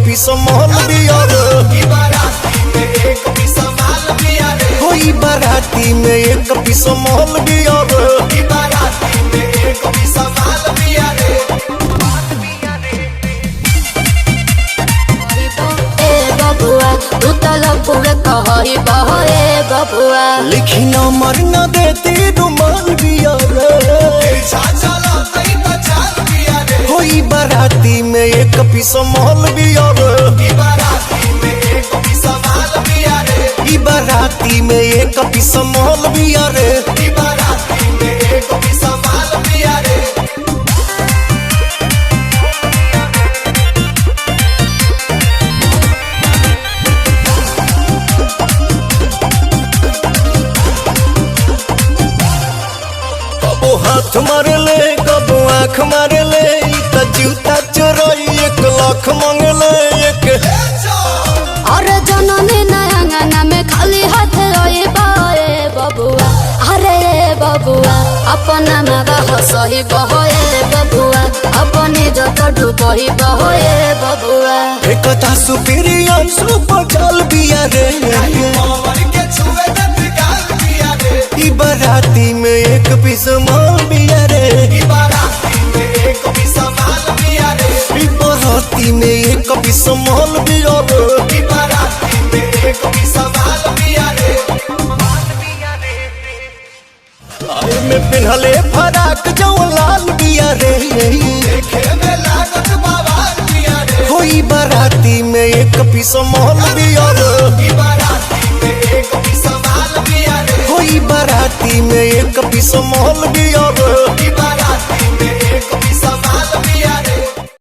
पीस माल बिया रे। होई बाराती में एक पीस माल बिया रे। लिखी ना मरना देती रुमाल बिया रे। होई बाराती में एक पीस माल बिया रे। ई बाराती में एक पीस माल बिया रे। कबो हाथ मारे ले कबो आँख मारे ले, जूता चोराई 1 लाख मांगे ले एक। अरे जननी नयंगना में खाली हाथ रोई बहे बबुआ। अरे बबुआ अपना माँ हसही बहे बबुआ, अपनी जत डूबही बहे बबुआ। एक सुपीरियर सुपर चल बिया रे। ई बाराती में एक पीस माल बिया रे। ई बाराती में एक पीस माल बिया रे। आए में पिन्हले फराक जौन लाल बिया रे। होई बाराती में एक पीस माल बिया रे। होई बाराती में एक पीस माल बिया रे।